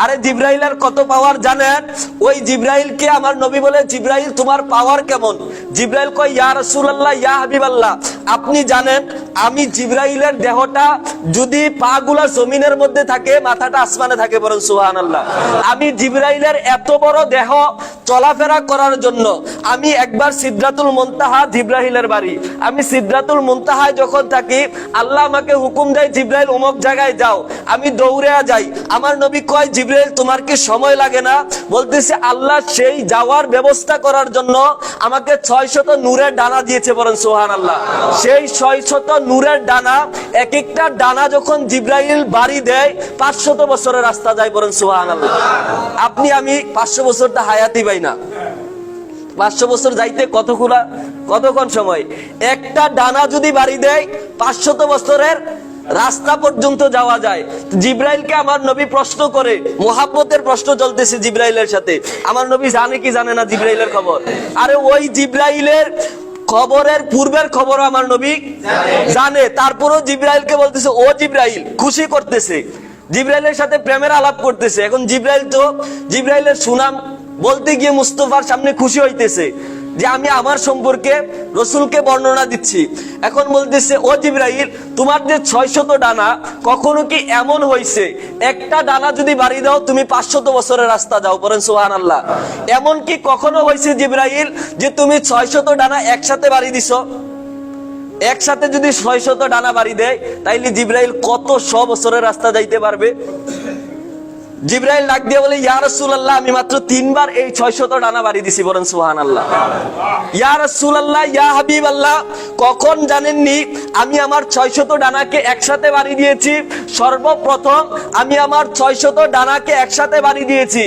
আরে জিব্রাইলের কত পাওয়ার জানেন? ওই জিব্রাইলকে আমার নবী বলে, জিব্রাইল তোমার পাওয়ার কেমন? জিব্রাইল কয়, ইয়া রাসূলুল্লাহ, ইয়া হাবিবাল্লাহ, আপনি জানেন আমি জিব্রাইলের দেহটা যদি পা গুলা জমিনের মধ্যে থাকে, মাথাটা আসমানে থাকে, বলেন সুবহানাল্লাহ। আমি জিব্রাইলের এত বড় দেহ চলাফেরা করার জন্য আমি একবার সিদরাতুল মুনতাহা, জিব্রাইলের বাড়ি, আমি সিদরাতুল মুনতাহায় যখন থাকি, আল্লাহ আমাকে হুকুম দেয়, জিব্রাইল অমুক জায়গায় যাও, আমি দৌড়ে যাই। আমার নবী কয়, জিব্রাইল তোমার কি সময় লাগে না? বলতেছে, আল্লাহ সেই যাওয়ার ব্যবস্থা করার জন্য আমাকে 600 নূরের ডানা দিয়েছে, বলেন সুবহানাল্লাহ। সেই 600 নূরের ডানা, এক একটা ডানা যখন জিব্রাইল বাড়ি দেয় 500 বছরের রাস্তা যায়, বলেন সুবহানাল্লাহ। আপনি আমি 500 বছরটা হায়াতি পাই না, 500 বছর যাইতে কতক্ষণ সময়? একটা ডানা যদি বাড়ি দেয় 500 বছরের রাস্তা পর্যন্ত যাওয়া যায়। জিব্রাইলকে আমার নবী প্রশ্ন করে, মুহাব্বতের প্রশ্ন চলতেছে জিব্রাইলের সাথে। আমার নবী জানে কি জানে না জিব্রাইলের খবর? আরে ওই জিব্রাইলের খবরের পূর্বের খবর আমার নবী জানে। তারপরও জিব্রাইলকে বলতেছে, ও জিব্রাইল, খুশি করতেছে, জিব্রাইলের সাথে প্রেমের আলাপ করতেছে। এখন জিব্রাইলের সুনাম বলতে গিয়ে মুস্তফার সামনে খুশি হইতেছে যে আমি আমার সম্পর্কে রসুলকে বর্ণনা দিচ্ছি। এখন বলতেছে, ও জিব্রাইল, তোমার যে 600 ডানা, কখনো কি এমন হয়েছে একটা ডানা যদি বাড়ি দাও তুমি 500 বছরের রাস্তা যাও, বলেন সুবহানাল্লাহ। এমন কি কখনো হয়েছে জিব্রাইল যে তুমি 600 ডানা একসাথে বাড়ি দিছো? একসাথে যদি 600 ডানা বাড়ি দেয়, তাইলে জিব্রাইল কত 100 বছরের রাস্তা যাইতে পারবে? জিব্রাইল ডাক দিয়ে বলে, ইয়া রাসূলুল্লাহ, আমি মাত্র 3 বার এই 600 ডানা বাড়ি দিছি, বলেন সুবহানাল্লাহ। ইয়া রাসূলুল্লাহ, ইয়া হাবিবাল্লাহ, কখন জানেননি আমি আমার 600 ডানাকে একসাথে বাড়ি দিয়েছি? সর্বপ্রথম আমি আমার 600 ডানাকে একসাথে বাড়ি দিয়েছি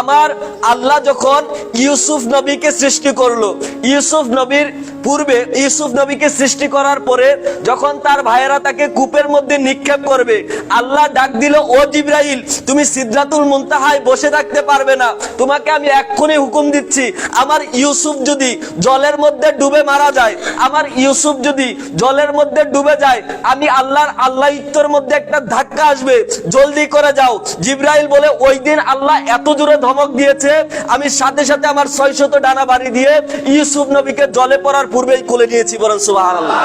আমার আল্লাহ যখন ইউসুফ নবীকে সৃষ্টি করলো। ইউসুফ নবীর পূর্বে, ইউসুফ নবীকে সৃষ্টি করার পরে যখন তার ভাইয়েরা তাকে কূপের মধ্যে নিক্ষেপ করবে, আল্লাহ ডাক দিল, ও জিব্রাইল, তুমি সিদরাতুল মুনতাহায় বসে থাকতে পারবে না, তোমাকে আমি এক্ষুনি হুকুম দিচ্ছি, আমার ইউসুফ যদি জলের মধ্যে ডুবে মারা যায়, আমার ইউসুফ যদি জলের মধ্যে ডুবে যায়, আমি আল্লাহর মধ্যে একটা ধাক্কা আসবে, জলদি করে যাও। জিব্রাইল বলে, ওই দিন আল্লাহ এত জোরে ধমক দিয়েছে, আমি সাথে সাথে আমার 600 ডানা বাড়ি দিয়ে ইউসুফ নবীকে জলে পড়ার পূর্বেই কোলে নিয়েছি, বলেন সুবহানাল্লাহ।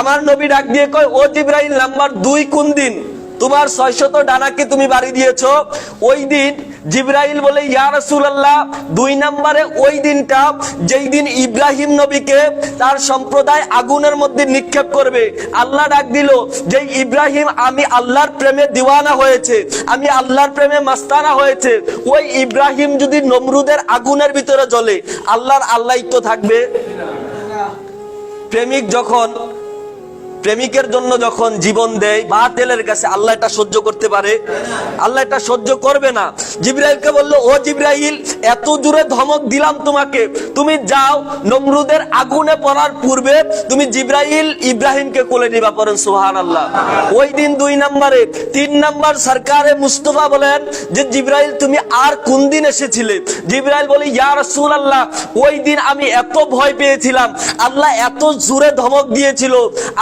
আমার নবী ডাক দিয়ে কয়, ও জিব্রাইল, নাম্বার 2 কোন দিন তোমার 600 ডানাকে তুমি বাড়ি দিয়েছো? ওই দিন জিব্রাইল বলে, ইয়া রাসূলুল্লাহ, 2 নম্বরে ওই দিনটা যেই দিন ইব্রাহিম নবীকে তার সম্প্রদায় আগুনের মধ্যে নিক্ষেপ করবে। আল্লাহ ডাক দিল, যেই ইব্রাহিম আমি আল্লাহর প্রেমে দিওয়ানা হয়েছে, আমি আল্লাহর প্রেমে মাস্তানা হয়েছে, ওই ইব্রাহিম যদি নমরুদের আগুনের ভিতরে জ্বলে, আল্লাহই তো থাকবে। প্রেমিকের জন্য যখন জীবন দেয় বাতিলের কাছে, আল্লাহ এটা সহ্য করতে পারে? আল্লাহ এটা সহ্য করবে না। জিব্রাইলকে বলল, ও জিব্রাইল, এত জোরে ধমক দিলাম তোমাকে, তুমি যাও, নমরুদের আগুনে পড়ার পূর্বে তুমি জিব্রাইল ইব্রাহিমকে কোলে নিবা, পড়েন সুবহানাল্লাহ। ওই দিন 2 নম্বরে। 3 নম্বর সরকারে মুস্তাফা বলেন যে, জিব্রাইল তুমি আর কোন দিন এসেছিলে? জিব্রাইল বলে, ইয়া রাসূলুল্লাহ, ওই দিন আমি এত ভয় পেয়েছিলাম, আল্লাহ এত জোরে ধমক দিয়েছিল,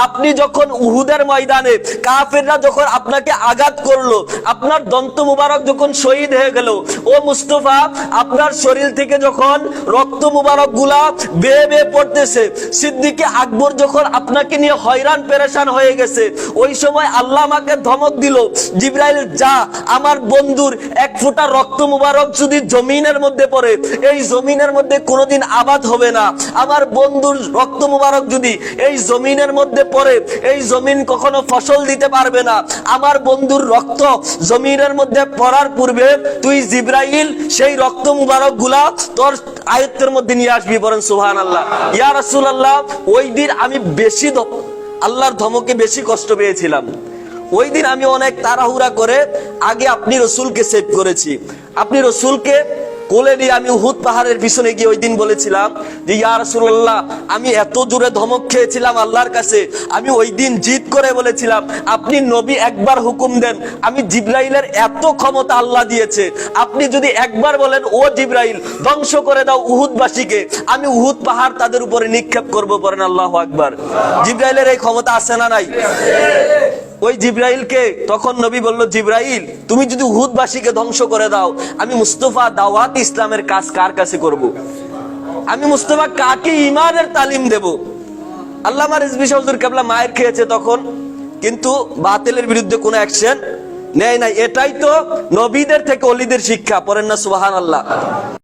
আপনি যখন উহুদের ময়দানে কাফেররা যখন আপনাকে আঘাত করলো, আপনার দন্ত মুবারক যখন শহীদ হয়ে গেল, ও মুস্তাফা, আপনার শরীর থেকে যখন রক্ত মুবারক গুলা বেয়ে বেয়ে পড়তেছে, সিদ্দিকে আকবর যখন আপনাকে নিয়ে হয়রান পেরেশান হয়ে গেছে, ওই সময় আল্লাহ আমাকে ধমক দিল, জিব্রাইল যা, আমার বন্ধুর 1 ফোঁটা রক্ত মুবারক যদি জমিনের মধ্যে পড়ে, এই জমিনের মধ্যে কোনোদিন আবাদ হবে না। আমার বন্ধুর রক্ত মুবারক যদি এই জমিনের মধ্যে পড়ে, এই জমিন কখনো ফসল দিতে পারবে না। আমার বন্ধুর রক্ত জমিনের মধ্যে পড়ার পূর্বে তুই জিব্রাইল সেই রক্ত মুবারক গুলা তোর আয়ত্তের মধ্যে নিয়ে আসবি, বলেন সুবহানাল্লাহ। ইয়া রাসূলুল্লাহ, ওই দিন আমি বেশি আল্লাহর ধমকে বেশি কষ্ট পেয়েছিলাম। ওই দিন আমি অনেক তাড়াহুড়া করে আগে আপনি রসুলকে সেভ করেছি। আপনি রসুলকে কোলে নিয়ে আমি উহুদ পাহাড়ের পিছনে গিয়ে ওই দিন বলেছিলাম যে, ইয়া রাসূলুল্লাহ, আমি এত জোরে ধমক খেয়েছিলাম আল্লাহর কাছে, আমি ওই দিন জিদ করে বলেছিলাম, আপনি নবী একবার হুকুম দেন, আমি জিব্রাইলের এত ক্ষমতা আল্লাহ দিয়েছে, আপনি যদি একবার বলেন, ও জিব্রাইল, ধ্বংস করে দাও উহুদবাসীকে, আমি উহুদ পাহাড় তাদের উপরে নিক্ষেপ করবো, পড়েন আল্লাহু আকবার। জিব্রাইলের এই ক্ষমতা আছে না নাই? ওই জিব্রাইলকে তখন নবী বলল, জিব্রাইল তুমি যদি উহুদবাসীকে ধ্বংস করে দাও, আমি মুস্তাফা দাওয়াত ইসলামের কাজ কার কাছে করব? আমি মুস্তাফা কাকে ঈমানের তালিম দেব? আল্লামা রিজভী শাহ হুজুর কেবলা মায়ের খেয়েছে তখন, কিন্তু বাতিলের বিরুদ্ধে কোনো অ্যাকশন নেয় নাই। এটাই তো নবীদের থেকে ওলিদের শিক্ষা। পড়েন না সুবহানাল্লাহ।